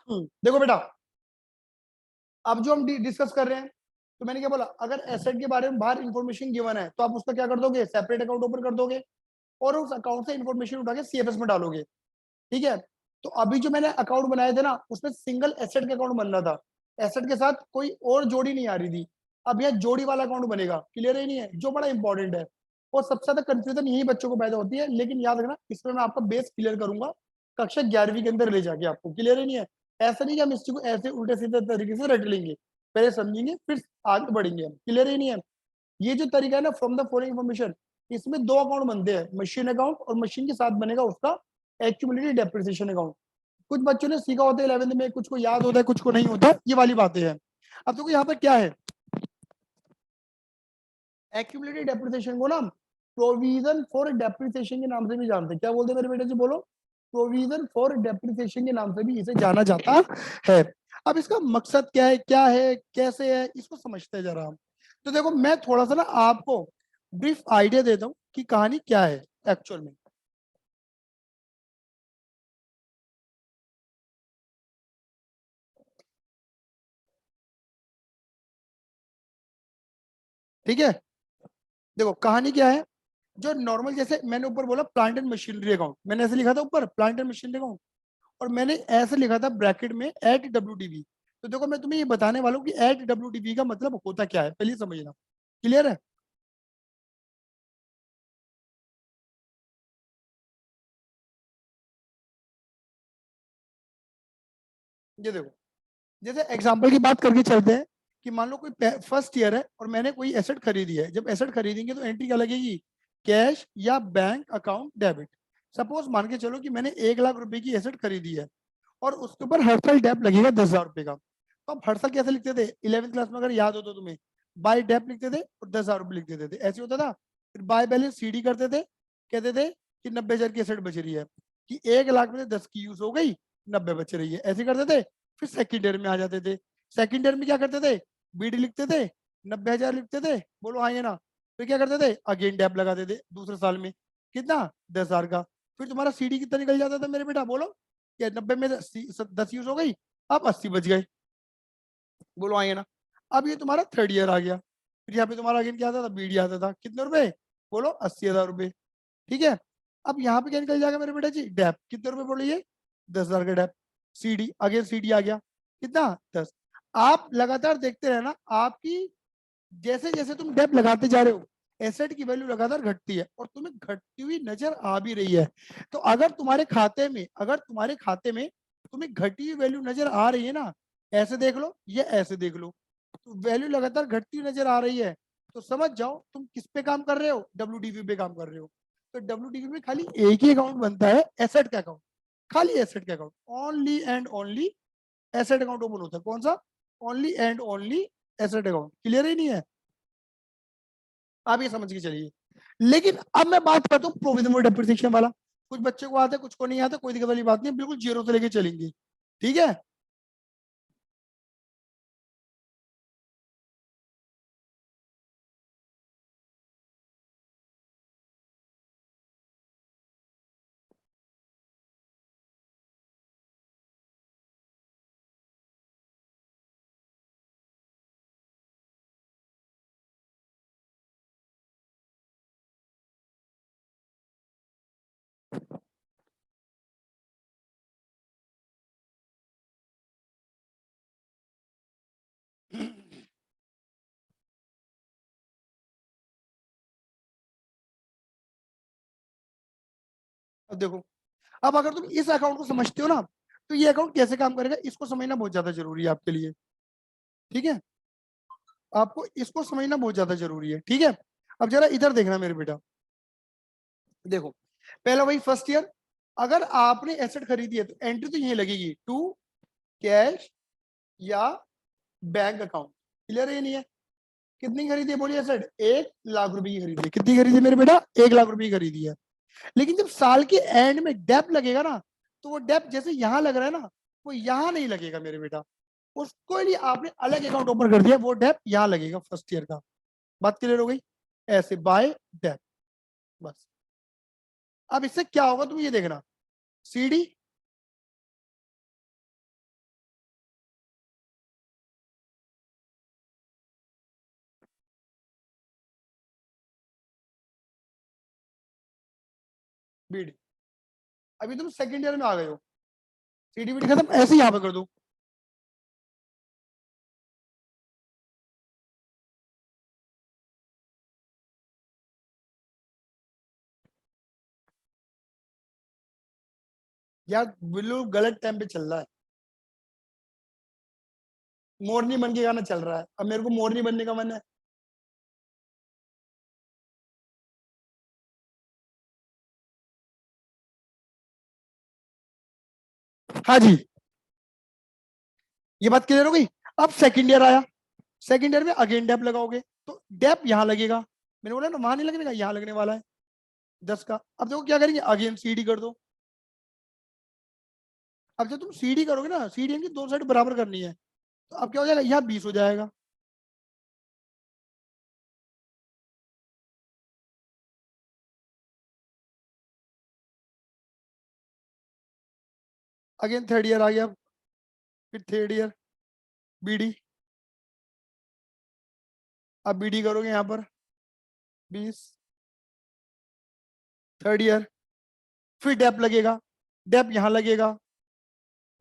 देखो बेटा, अब जो हम डिस्कस कर रहे हैं, तो मैंने क्या बोला, अगर एसेट के बारे में बाहर इंफॉर्मेशन गिवन है तो आप उसका क्या कर दोगे, सेपरेट अकाउंट ओपन कर दोगे और उस अकाउंट से इंफॉर्मेशन उठा के सीएफएस में डालोगे। ठीक है। तो अभी जो मैंने अकाउंट बनाए थे ना, उसमें सिंगल एसेट का अकाउंट बन रहा था, एसेट के साथ कोई और जोड़ी नहीं आ रही थी। अब यह जोड़ी वाला अकाउंट बनेगा, क्लियर है नहीं है, जो बड़ा इंपॉर्टेंट है। और सबसे ज्यादा कंफ्यूजन यही बच्चों को पैदा होती है, लेकिन याद रखना इसमें मैं आपका बेस क्लियर करूंगा कक्षा 11वीं के अंदर ले जाके आपको, क्लियर है नहीं है। ऐसा नहीं कि हम इस चीज को ऐसे उल्टे सीधे तरीके से रट लेंगे, पहले समझेंगे फिर आगे बढ़ेंगे हम, क्लियर है नहीं है। ये जो तरीका है ना, फ्रॉम द फॉलोइंग इन्फॉर्मेशन, इसमें दो अकाउंट बनते हैं, मशीन अकाउंट, और मशीन के साथ बनेगा उसका एक्यूमुलेटेड डेप्रिसिएशन अकाउंट। कुछ बच्चों ने सीखा होता है 11th में, कुछ को याद होता है, कुछ को नहीं होता, ये वाली बातें हैं। अब देखो यहाँ पर क्या है, एक्यूमुलेटेड डेप्रिसिएशन को ना प्रोविजन फॉर डेप्रिसिएशन के नाम से भी जानते हैं। क्या बोलते हैं मेरे बेटे जी, बोलो। प्रोविजन फॉर डेप्रिसिएशन के नाम से भी इसे जाना जाता है। अब इसका मकसद क्या है, कैसे है, इसको समझते हैं जरा हम। तो देखो, मैं थोड़ा सा ना आपको ब्रीफ आइडिया देता हूँ कि कहानी क्या है एक्चुअल में। ठीक है। देखो कहानी क्या है, जो नॉर्मल, जैसे मैंने ऊपर बोला प्लांट एंड मशीनरी अकाउंट, मैंने ऐसे लिखा था ऊपर प्लांट एंड मशीनरी अकाउंट, और मैंने ऐसे लिखा था ब्रैकेट में एट डब्ल्यू। तो देखो मैं तुम्हें ये बताने वाला हूँ कि एट डब्ल्यू का मतलब होता क्या है, पहले समझना, क्लियर है। ये देखो, जैसे एग्जांपल की बात करके चलते हैं कि मान लो कोई फर्स्ट ईयर है और मैंने कोई एसेट खरीदी है। जब एसेट खरीदेंगे तो एंट्री क्या लगेगी, कैश या बैंक अकाउंट डेबिट। सपोज मान के चलो कि मैंने 1 लाख रुपए की एसेट खरीदी है और उसके ऊपर हर साल डेप लगेगा 10,000 रुपए का। तो आप हर साल कैसे लिखते थे 11th क्लास में, अगर याद हो तो तुम्हें, बाय डेप लिखते थे और 10,000 रुपए लिख देते थे, ऐसे होता था। फिर बाय बैलेंस सीडी करते थे, कहते थे कि 90,000 की एसेट बच रही है, कि 1 लाख में से 10 की यूज हो गई, 90 बच रही है, ऐसे करते थे। फिर सेकंड ईयर में आ जाते थे, सेकंड ईयर में क्या करते थे, बीडी लिखते थे, 90,000 लिखते थे, बोलो हाँ या ना। फिर क्या करते थे, अगेन डेप लगाते थे दूसरे साल में, कितना, 10,000 का। फिर तुम्हारा सीडी कितना निकल जाता था मेरे बेटा, बोलो। या 90 में 10 यूज हो गई, अब 80 बच गए, बोलो हाँ या ना। अब ये तुम्हारा थर्ड ईयर आ गया, फिर यहाँ पे तुम्हारा अगेन क्या आता था, बीडी आता था, कितने रुपए, बोलो 80,000 रुपए। ठीक है। अब यहाँ पे क्या निकल जाएगा मेरे बेटा जी, डेप कितने रुपए बोलिए, 10,000 का डेप। सीडी अगेन सीडी आ गया, कितना, 10। आप लगातार देखते रहना, आपकी जैसे जैसे तुम डेप लगाते जा रहे हो, एसेट की वैल्यू लगातार घटती है और तुम्हें घटती हुई नजर आ भी रही है। तो अगर तुम्हारे खाते में तुम्हें घटी हुई वैल्यू नजर आ रही है ना, ऐसे देख लो या ऐसे देख लो, तो वैल्यू लगातार घटती हुई नजर आ रही है, तो समझ जाओ तुम किस पे काम कर रहे हो, डब्ल्यू पे काम कर रहे हो। तो डब्ल्यू में खाली एक ही अकाउंट बनता है, एसेट का अकाउंट, खाली एसेट का account, only and only asset account open होता है। कौन सा, only and only asset account, clear ही नहीं है। आप ये समझ के चलिए। लेकिन अब मैं बात करता हूँ प्रोविजन डेप्रिसिएशन वाला, कुछ बच्चे को आता है, कुछ को नहीं आता, कोई दिक्कत वाली बात नहीं, बिल्कुल जीरो से लेके चलेंगे। ठीक है। अब देखो, अब अगर तुम इस अकाउंट को समझते हो ना, तो ये अकाउंट कैसे काम करेगा इसको समझना बहुत ज्यादा जरूरी है आपके लिए। ठीक है, आपको इसको समझना बहुत ज्यादा जरूरी है। ठीक है। अब जरा इधर देखना मेरे बेटा, देखो, पहला वही फर्स्ट ईयर, अगर आपने एसेट खरीदी है तो एंट्री तो यही लगेगी, टू कैश या बैंक अकाउंट, क्लियर है ये नहीं है। कितनी खरीदी है बोलिए एसेट, 1 लाख रुपए की खरीदी है, कितनी खरीदी है मेरे बेटा, 1 लाख रुपए की खरीदी है। लेकिन जब साल के एंड में डेप लगेगा ना, तो वो डेप जैसे यहां लग रहा है ना, वो यहां नहीं लगेगा मेरे बेटा, उसको लिए आपने अलग अकाउंट ओपन कर दिया, वो डेप यहां लगेगा फर्स्ट ईयर का। बात क्लियर हो गई, ऐसे बाय डेप, बस। अब इससे क्या होगा तुम ये देखना, सीडी बीडी। अभी तुम सेकंड ईयर में आ गए हो, सीडी बीडी खत्म, ऐसे ही यहाँ पे कर दो। यार बिल्कुल गलत टाइम पे चल रहा है, मोरनी बन के गाना चल रहा है, अब मेरे को मोरनी बनने का मन है। हाँ जी, ये बात क्लियर हो गई। अब सेकंड ईयर आया, सेकंड ईयर में अगेन डेप लगाओगे, तो डेप यहाँ लगेगा, मैंने बोला ना वहां नहीं लगने का, यहाँ लगने वाला है 10 का। अब देखो क्या करेंगे, अगेन सीडी कर दो। अब जब तुम सीडी करोगे ना, सीडी की दो साइड बराबर करनी है, तो अब क्या हो जाएगा, यहाँ 20 हो जाएगा। अगेन थर्ड ईयर आ गया, फिर थर्ड ईयर बीडी। अब बीडी करोगे यहाँ पर 20, थर्ड ईयर, फिर डेप लगेगा, डेप यहाँ लगेगा,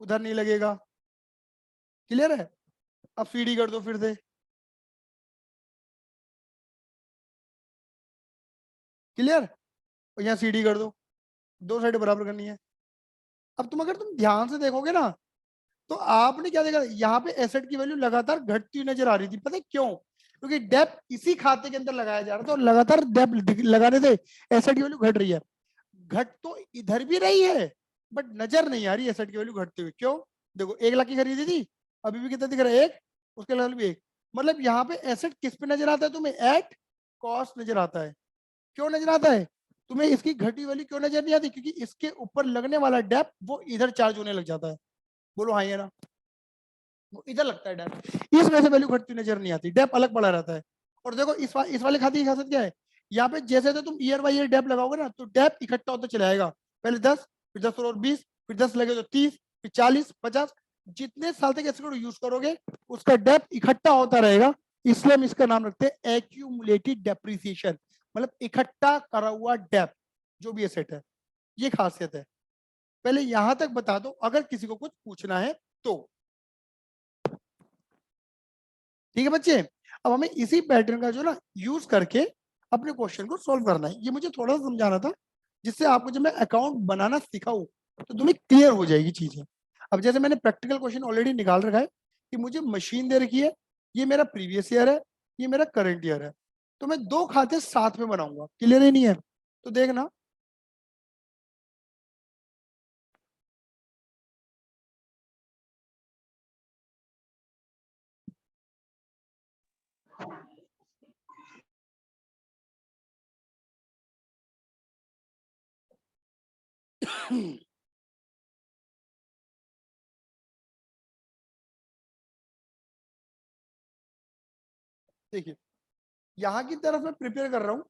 उधर नहीं लगेगा। क्लियर है। अब सीडी कर दो फिर से, क्लियर। और यहाँ सीडी कर दो, दो साइड बराबर करनी है। अब तुम अगर तुम ध्यान से देखोगे ना, तो आपने क्या देखा, यहाँ पे एसेट की वैल्यू लगातार घटती हुई नजर आ रही थी। पता है क्यों? क्योंकि डेप इसी खाते के अंदर लगाया जा रहा था, और लगातार डेप लगाने से एसेट की वैल्यू घट रही है। घट तो इधर भी रही है, बट नजर नहीं आ रही एसेट की वैल्यू घटते हुए। क्यों? देखो 1 लाख की खरीदी थी, अभी भी कितना दिख रहा है, 1, उसके लेवल भी 1। मतलब यहाँ पे एसेट किस पे नजर आता है तुम्हें, एट कॉस्ट नजर आता है। क्यों नजर आता है तुम्हें, इसकी घटी वैल्यू क्यों नजर नहीं आती? क्योंकि इसके ऊपर लगने वाला डेप वो इधर चार्ज होने लग जाता है। बोलो हाँ या ना। वो इधर लगता है डेप, इस वजह से वैल्यू घटती नजर नहीं आती, डेप अलग पड़ा रहता है। और देखो इस वाले खाते की खासियत क्या है, यहाँ पे जैसे तो तुम ईयर बाई ईयर डेप लगाओगे ना, तो डेप इकट्ठा होता चला जाएगा। पहले 10, फिर 10 और 20, फिर 10 लगे तो 30, फिर 40, 50, जितने साल तक एसेट को यूज करोगे उसका डेप इकट्ठा होता रहेगा। इसलिए हम इसका नाम रखते हैं एक्यूमुलेटेड डेप्रिसिएशन, मतलब इकट्ठा करा हुआ डेप जो भी एसेट है। ये खासियत है। पहले यहां तक बता दो, अगर किसी को कुछ पूछना है तो। ठीक है बच्चे, अब हमें इसी पैटर्न का जो ना यूज करके अपने क्वेश्चन को सॉल्व करना है। ये मुझे थोड़ा सा समझाना था, जिससे आपको जब मैं अकाउंट बनाना सिखाऊं तो तुम्हें क्लियर हो जाएगी चीजें। अब जैसे मैंने प्रैक्टिकल क्वेश्चन ऑलरेडी निकाल रखा है कि मुझे मशीन दे रखी है, ये मेरा प्रीवियस ईयर है, ये मेरा करंट ईयर है, तो मैं दो खाते साथ में बनाऊंगा। क्लियर ही नहीं है तो देखना। देखिए, यहाँ की तरफ मैं प्रिपेयर कर रहा हूँ।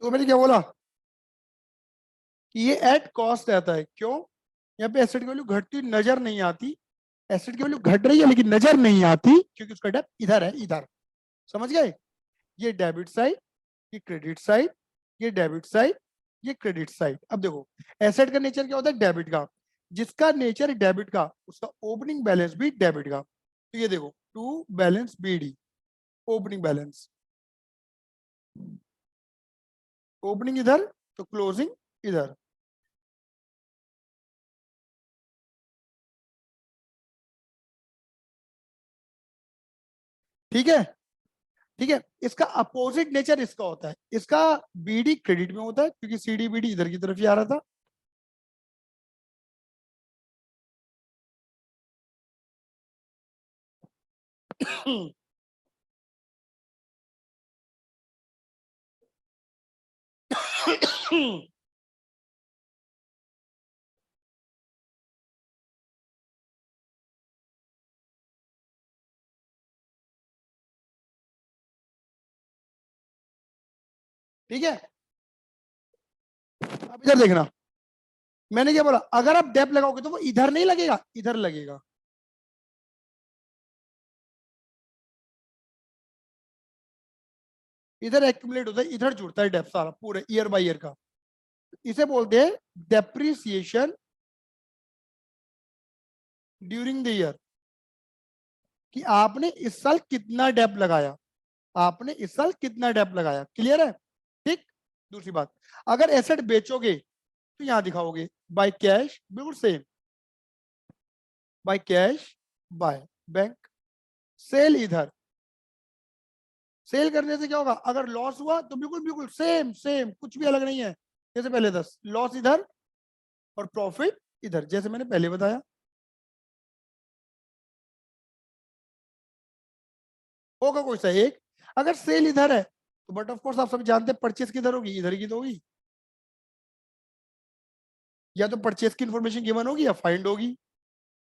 तो मैंने क्या बोला कि ये एट कॉस्ट रहता है। क्यों? यहाँ पे एसेट की वैल्यू घटती हुई नजर नहीं आती। एसेट की वैल्यू घट रही है लेकिन नजर नहीं आती, क्योंकि उसका डेप इधर है, इधर। समझ गए? ये डेबिट साइड, ये क्रेडिट साइड, ये डेबिट साइड, ये क्रेडिट साइड। अब देखो, एसेट का नेचर क्या होता है, डेबिट का। जिसका नेचर डेबिट का, उसका ओपनिंग बैलेंस भी डेबिट का। तो ये देखो, to balance BD, opening balance, opening इधर तो क्लोजिंग इधर। ठीक है, ठीक है। इसका अपोजिट नेचर इसका होता है, इसका बीडी क्रेडिट में होता है क्योंकि सीडी बीडी इधर की तरफ ही आ रहा था। ठीक है, अब इधर देखना, मैंने क्या बोला, अगर आप डेप लगाओगे तो वो इधर नहीं लगेगा, इधर लगेगा। इधर एक्यूमुलेट होता है, इधर जुड़ता है डेप सारा पूरे ईयर बाय ईयर का। इसे बोलते हैं डेप्रिसिएशन ड्यूरिंग द ईयर, कि आपने इस साल कितना डेप लगाया, आपने इस साल कितना डेप लगाया। क्लियर है? ठीक। दूसरी बात, अगर एसेट बेचोगे तो यहां दिखाओगे बाय कैश, बिल्कुल same, by cash, by bank. Sale इधर, सेल करने से क्या होगा, अगर लॉस हुआ तो बिल्कुल बिल्कुल सेम सेम, कुछ भी अलग नहीं है। जैसे पहले 10 लॉस इधर और प्रॉफिट इधर, जैसे मैंने पहले बताया। होगा कोई सा एक। अगर सेल इधर है तो बट ऑफ कोर्स आप सब जानते हैं परचेस किधर होगी, इधर की तो होगी। या तो परचेस की इंफॉर्मेशन गिवन होगी या फाइंड होगी,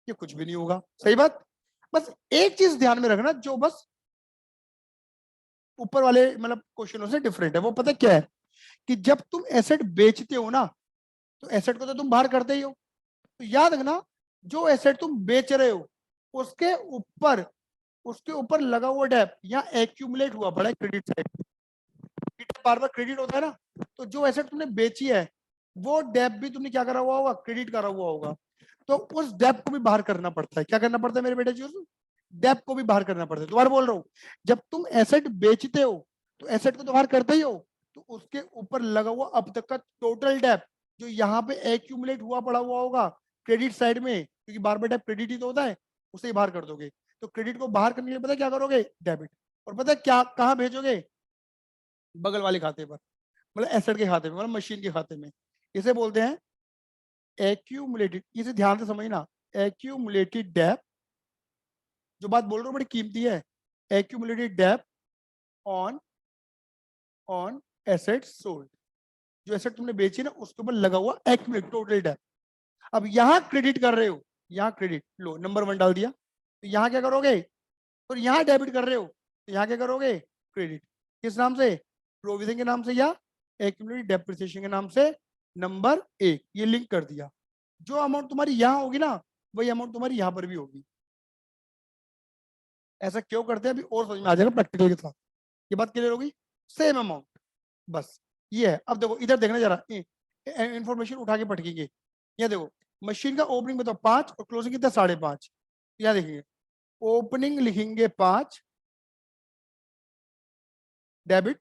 ये कुछ भी नहीं होगा। सही बात। बस एक चीज ध्यान में रखना जो बस ऊपर वाले मतलब क्वेश्चनों से डिफरेंट है, वो पता क्या है, कि जब तुम एसेट बेचते हो ना, तो एसेट को तो तुम बाहर करते ही हो। तो याद रखना, जो एसेट तुम बेच रहे हो उसके ऊपर, उसके ऊपर लगा हुआ डेप यहाँ एक्यूमुलेट हुआ पड़ा है क्रेडिट साइड, बार बार क्रेडिट होता है ना। तो जो एसेट तुमने बेची है वो डेप भी तुमने क्या करा हुआ होगा, क्रेडिट करा हुआ होगा। तो उस डेप को भी बाहर करना पड़ता है। क्या करना पड़ता है मेरे बेटे जी? डेप को भी बाहर करना पड़ता है। दोबारा बोल रहा हूँ, जब तुम एसेट बेचते हो तो एसेट को तो बाहर करते ही हो, तो उसके ऊपर लगा हुआ अब तक का टोटल डेप जो यहाँ पे एक्यूमुलेट हुआ पड़ा हुआ होगा क्रेडिट साइड में, क्योंकि बार बार डेप क्रेडिट ही तो होता है, उसे ही बाहर कर दोगे। तो क्रेडिट को बाहर करने के लिए पता है क्या करोगे, डेबिट। और पता है क्या कहाँ भेजोगे, बगल वाले खाते पर, मतलब एसेट के खाते में, मतलब मशीन के खाते में। इसे बोलते हैं एक्यूमुलेटेड, इसे ध्यान से समझना, एक्यूमुलेटेड डेप। जो बात बोल रहा हूँ बड़ी कीमती है, accumulated Depp on on asset sold. जो एसेट तुमने बेची ना उसके ऊपर लगा हुआ एक्यूमुलेट टोटल डेप। अब यहाँ क्रेडिट कर रहे हो, यहाँ क्रेडिट लो नंबर 1 डाल दिया, तो यहाँ क्या करोगे, और यहाँ डेबिट कर रहे हो तो यहाँ क्या करोगे, क्रेडिट। किस नाम से, प्रोविजन के नाम से या एक्यूमुलेटेड डेप्रिसिएशन के नाम से। नंबर 1 ये लिंक कर दिया। जो अमाउंट तुम्हारी यहाँ होगी ना वही अमाउंट तुम्हारी यहाँ पर भी होगी। ऐसा क्यों करते हैं अभी और समझ में आ जाएगा प्रैक्टिकल के साथ, ये बात क्लियर होगी। सेम अमाउंट, बस ये है। अब देखो इधर देखना जरा, इंफॉर्मेशन उठा के पटकेंगे। ये देखो, मशीन का ओपनिंग बताओ 5 और क्लोजिंग कितना 5.5। यहाँ देखेंगे, ओपनिंग लिखेंगे 5 डेबिट,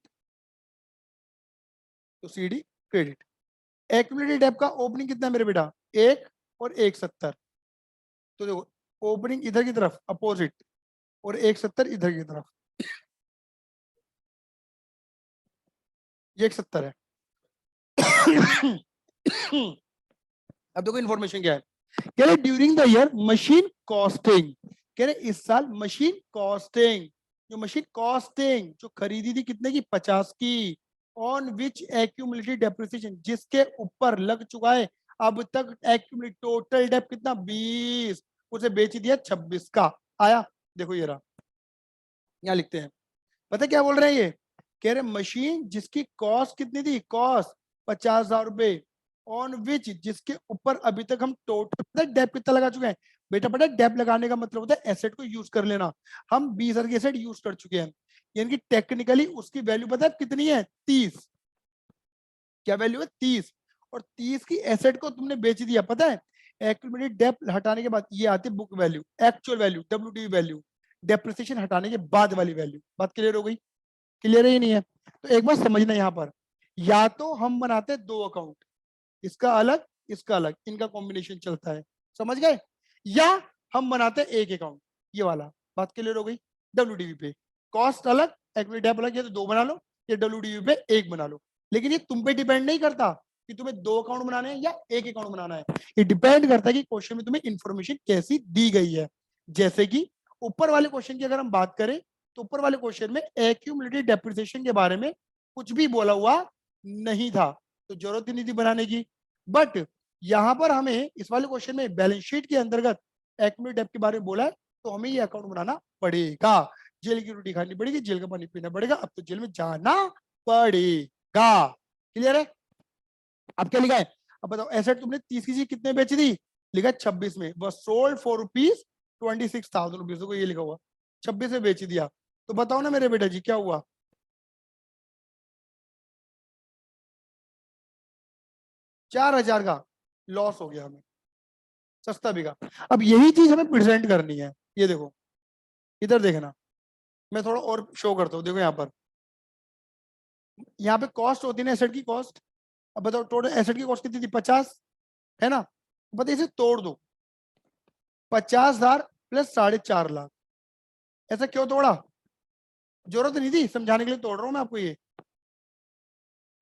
तो सीडी क्रेडिट। एक्यूमुलेटेड डेप का ओपनिंग कितना है मेरे बेटा, 1 और 1.70। तो देखो ओपनिंग इधर की तरफ अपोजिट और 1.70 इधर की तरफ, ये 1.70 है। अब देखो इन्फॉर्मेशन क्या है, कह रहे during the year machine costing, कह रहे इस साल मशीन कॉस्टिंग, जो मशीन कॉस्टिंग जो खरीदी थी कितने की, 50 की, ऑन विच एक्यूमुलेटेड डेप्रिसिएशन, जिसके ऊपर लग चुका है अब तक एक्यूमुलेट टोटल डेप कितना 20, उसे बेच दिया 26 का। आया, देखो ये रहा, यहाँ लिखते हैं। पता क्या बोल रहे हैं ये, कह रहे मशीन जिसकी कॉस्ट कितनी थी, कॉस्ट 50,000 रुपए, ऑन विच जिसके ऊपर अभी तक हम टोटल डेप कितना लगा चुके हैं। बेटा पता है डेप लगाने का मतलब होता है एसेट को यूज कर लेना। हम 20,000 की एसेट यूज कर चुके हैं, यानी कि टेक्निकली उसकी वैल्यू पता है कितनी है, 30। क्या वैल्यू है, 30। और 30 की एसेट को तुमने बेच दिया, पता है एक्यूमुलेटेड डेप हटाने के बाद ये आती है book value, actual value, WT value. Depreciation हटाने के बाद वाली वैल्यू। बात क्लियर हो गई? क्लियर ही नहीं है तो एक बार समझना, यहाँ पर या तो हम बनाते हैं दो अकाउंट, इसका अलग इसका अलग, इनका कॉम्बिनेशन चलता है, समझ गए, या हम बनाते हैं एक अकाउंट, ये वाला। बात क्लियर हो गई? डब्ल्यूडीवी पे कॉस्ट अलग इक्विटी डेप अलग, या तो दो बना लो या डब्ल्यूडीवी पे एक बना लो, लेकिन ये तुम पे डिपेंड नहीं करता कि तुम्हें दो अकाउंट बनाने हैं या एक अकाउंट बनाना है। ये डिपेंड करता है कि क्वेश्चन में तुम्हें इंफॉर्मेशन कैसी दी गई है। जैसे कि ऊपर वाले क्वेश्चन की अगर हम बात करें तो ऊपर वाले क्वेश्चन में एक्यूमुलेटेड डेप्रिसिएशन के बारे में कुछ भी बोला हुआ नहीं था, तो जरूरत ही नहीं थी बनाने की। बट यहां पर हमें इस वाले क्वेश्चन में बैलेंस शीट के अंतर्गत एक्यूमुलेटेड डेट के बारे में बोला है, तो हमें ये अकाउंट बनाना पड़ेगा। जेल की रोटी खानी पड़ेगी, जेल का पानी पीना पड़ेगा, अब तो जेल में जाना पड़ेगा। क्लियर है? अब क्या लिखा है? अब बताओ, एसेट तुमने 30 की चीज कितने बेची थी? लिखा 26 में, बस सोल्ड फॉर ₹26,000 को, ये लिखा हुआ 26 में बेच दिया। तो बताओ ना मेरे बेटा जी क्या हुआ? 4,000 का लॉस हो गया हमें, सस्ता बिका। अब यही चीज हमें प्रेजेंट करनी है। ये देखो, इधर देखना, मैं थोड़ा और शो करता हूँ। देखो यहाँ पर, यहाँ पे कॉस्ट होती है ना एसेट की कॉस्ट। अब बताओ टोटल एसेट की कॉस्ट कितनी थी? 50, है ना? बताइए इसे तोड़ दो, 50,000 प्लस 4.5 लाख। ऐसा क्यों तोड़ा? जरूरत नहीं थी, समझाने के लिए तोड़ रहा हूं मैं आपको ये,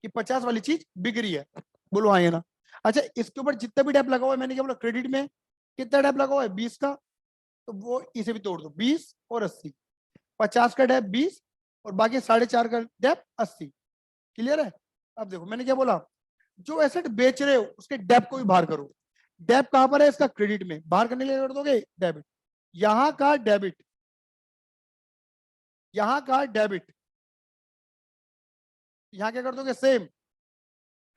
कि 50 वाली चीज बिक रही है। बोलो हाँ या ना? अच्छा, इसके ऊपर जितना भी डेप लगा हुआ है, मैंने क्या बोला, क्रेडिट में कितना डेप लगा हुआ है? 20 का, तो वो इसे भी तोड़ दो, 20 और 80। 50 का डेप 20 और बाकी 4.5 का डेप 80। क्लियर है? अब देखो मैंने क्या बोला, जो एसेट बेच रहे हो उसके डेप को भी बाहर करो। डेप कहां पर है? इसका क्रेडिट में, बाहर करने के लिए कर दोगे डेबिट। यहां का डेबिट, यहां का डेबिट, यहां क्या कर दोगे? Same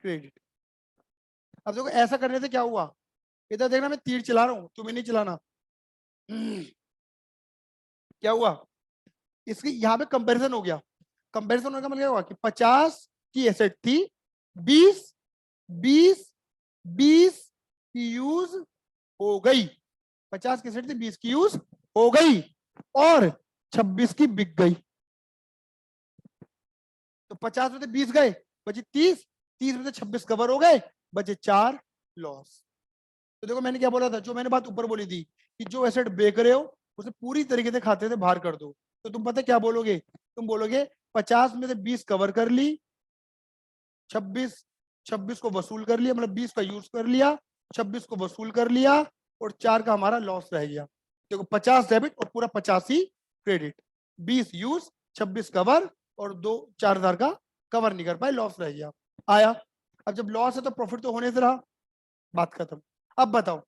credit. अब देखो ऐसा करने से क्या हुआ, इधर देखना मैं तीर चला रहा हूं, तुम्हें नहीं चलाना। क्या हुआ, इसकी यहाँ पे कंपैरिजन हो गया। कंपैरिजन होने का मतलब क्या हुआ कि 50 की एसेट थी, 20 20 20 की यूज हो गई। 50 की एसेट थी, 20 की यूज हो गई और 26 की बिक गई। तो 50 में से 20 गए, बचे 30, 30 में से 26 कवर हो गए, बचे 4 लॉस। तो देखो मैंने क्या बोला था, जो मैंने बात ऊपर बोली थी कि जो एसेट बेच रहे हो उसे पूरी तरीके से खाते से बाहर कर दो। तो तुम पता क्या बोलोगे? तुम बोलोगे 50 में से 20 कवर कर ली, 26 26 को वसूल कर लिया, मतलब 20 का यूज कर लिया, 26 को वसूल कर लिया और 4 का हमारा लॉस रह गया। देखो 50 डेबिट और पूरा 50 ही क्रेडिट, 20 यूज, 26 कवर और 4,000 का कवर नहीं कर पाए, लॉस रह गया। आया? अब जब लॉस है तो प्रॉफिट तो होने से रहा, बात खत्म। अब बताओ,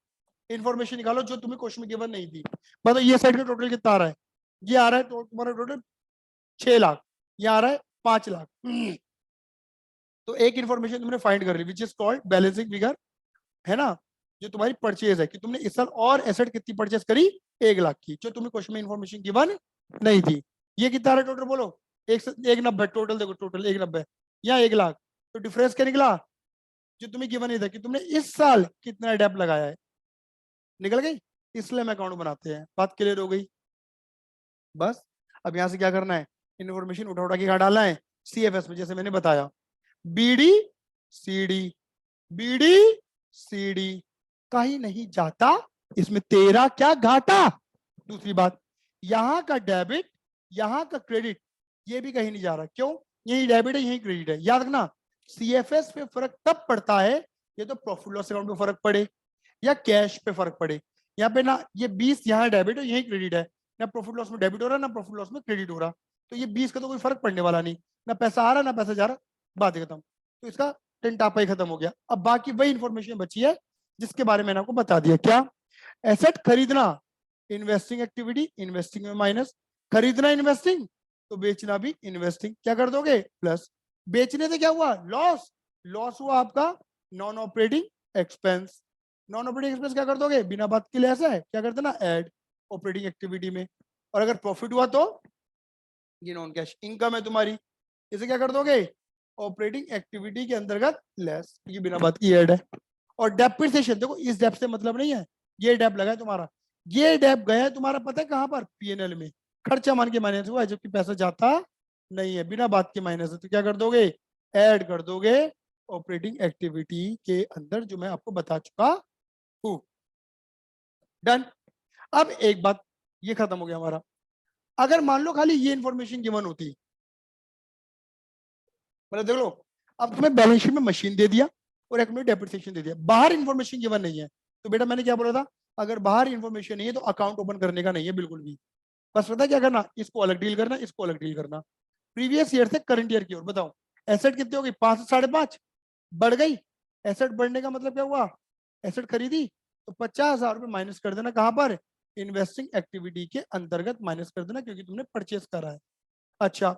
इंफॉर्मेशन निकालो जो तुम्हें क्वेश्चन में गिवन नहीं थी। बताओ ये साइड का टोटल कितना आ रहा है? ये आ रहा है तो तुम्हारा टोटल 6 लाख, ये आ रहा है 5 लाख। तो एक इंफॉर्मेशन तुमने फाइंड कर ली which is called balancing figure, है ना? जो तुम्हारी परचेज है कि तुमने इस साल और एसेट कितनी परचेज करी? 1 लाख की, जो तुम्हें क्वेश्चन में इंफॉर्मेशन गिवन नहीं थी। ये कितना रहा टोटल? बोलो। 190 टोटल, देखो टोटल 190 या 1 लाख। तो डिफरेंस क्या निकला? जो तुम्हें गिवन नहीं था कि तुमने इस साल कितना डेप लगाया है, निकल गई। इसलिए हम अकाउंट बनाते हैं। बात क्लियर हो गई? बस अब यहां से क्या करना है, इन्फॉर्मेशन उठा उठा के कहा डालना है सीएफएस में, जैसे मैंने बताया, बीडी सीडी, बीडी सीडी, कहीं नहीं जाता इसमें तेरा क्या घाटा। दूसरी बात, यहां का डेबिट यहां का क्रेडिट, ये भी कहीं नहीं जा रहा। क्यों? यही डेबिट है यही क्रेडिट है। याद रखना, सीएफएस पे फर्क तब पड़ता है ये तो प्रॉफिट लॉस अकाउंट पे फर्क पड़े या कैश पे फर्क पड़े। यहाँ पे ना ये 20 यहाँ डेबिट है यही क्रेडिट है, ना प्रॉफिट लॉस में डेबिट हो रहा ना प्रॉफिट लॉस में क्रेडिट हो रहा, तो ये 20 का तो कोई फर्क पड़ने वाला नहीं, ना पैसा आ रहा ना पैसा जा रहा, बात ही खत्म। तो इसका टेंटापा ही खत्म हो गया। अब बाकी वही इंफॉर्मेशन बची है जिसके बारे में मैंने आपको बता दिया। क्या? एसेट खरीदना इन्वेस्टिंग एक्टिविटी, इन्वेस्टिंग में माइनस, खरीदना इन्वेस्टिंग, तो बेचना भी इन्वेस्टिंग, क्या कर दोगे? प्लस। बेचने से क्या हुआ? लॉस, लॉस हुआ आपका non operating expense. Non operating expense क्या कर दोगे? बिना बात के लिए ऐसा है क्या करते ना, ऐड ऑपरेटिंग एक्टिविटी में। और अगर प्रॉफिट हुआ तो ये नॉन कैश इनकम है तुम्हारी, इसे क्या कर दोगे? ऑपरेटिंग एक्टिविटी के अंतर्गत लेस, ये बिना बात की ऐड है। और डेप्रिसिएशन, देखो इस डेप से मतलब नहीं है, ये डेप लगा है तुम्हारा, ये डेप गया है तुम्हारा पता है कहां पर? पीएनएल में। खर्चा मान के माइनस हुआ है, जबकि पैसा जाता नहीं है, बिना बात के माइनस है, तो क्या कर दोगे, ऐड कर दोगे ऑपरेटिंग एक्टिविटी के अंदर, जो मैं आपको बता चुका हूं। डन। अब एक बात, ये खत्म हो गया हमारा। अगर मान लो खाली ये इंफॉर्मेशन गिवन होती, मतलब देख लो, अब तुम्हें बैलेंस शीट में मशीन दे दिया और एक डेप्रिसिएशन दे दिया, बाहर इंफॉर्मेशन गिवन नहीं है, तो बेटा मैंने क्या बोला था, अगर बाहर इंफॉर्मेशन नहीं है तो अकाउंट ओपन करने का नहीं है बिल्कुल भी। बस पता क्या करना, इसको अलग डील करना, इसको अलग डील करना। प्रीवियस ईयर से करंट ईयर की ओर बताओ, एसेट कितनी हो गई, 5 से 5.5 बढ़ गई। एसेट बढ़ने का मतलब क्या हुआ, एसेट खरीदी तो 50,000 रुपए माइनस कर देना, कहां पर, इन्वेस्टिंग एक्टिविटी के अंतर्गत माइनस कर देना, क्योंकि तुमने परचेस करा है। अच्छा,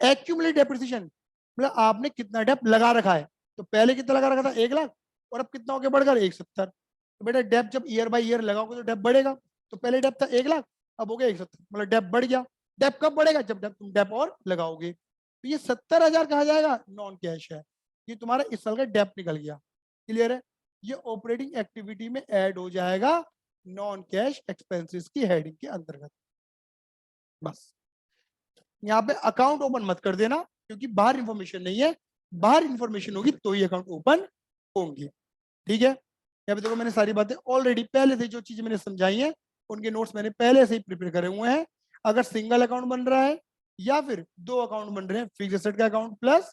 एक्यूमुलेट डेप्रिसिएशन, मतलब आपने कितना डेप लगा रखा है, तो पहले कितना लगा रखा था 1 लाख, और अब कितना हो गया बढ़कर 170। तो बेटा डेप जब ईयर बाय ईयर लगाओगे तो डेप बढ़ेगा, तो पहले डेप था 1 लाख, अब हो गया 170, मतलब डेप बढ़ गया। डेप कब बढ़ेगा, जब डेप तुम डेप और लगाओगे। तो ये 70,000 कहा जाएगा, नॉन कैश है, ये तुम्हारा इस साल का डेप निकल गया। क्लियर है, ये ऑपरेटिंग एक्टिविटी में ऐड हो जाएगा नॉन कैश एक्सपेंसेस की हेडिंग के अंतर्गत। बस यहाँ पे अकाउंट ओपन मत कर देना, क्योंकि बाहर इंफॉर्मेशन नहीं है, बाहर इंफॉर्मेशन होगी तो ही अकाउंट ओपन होंगे। ठीक है, यहाँ पे देखो मैंने सारी बातें ऑलरेडी पहले से जो चीजें मैंने समझाई हैं उनके नोट्स मैंने पहले से ही प्रिपेयर करे हुए हैं। अगर सिंगल अकाउंट बन रहा है या फिर 2 अकाउंट बन रहे हैं, फिक्स एसेट का अकाउंट प्लस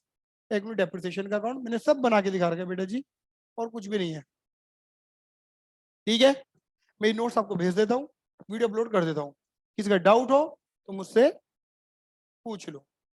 इक्विटी डेप्रिसिएशन का अकाउंट, मैंने सब बना के दिखा रखा है बेटा जी, और कुछ भी नहीं है। ठीक है, मेरी नोट्स आपको भेज देता हूँ, वीडियो अपलोड कर देता हूँ, किसी का डाउट हो तो मुझसे पूछ लो।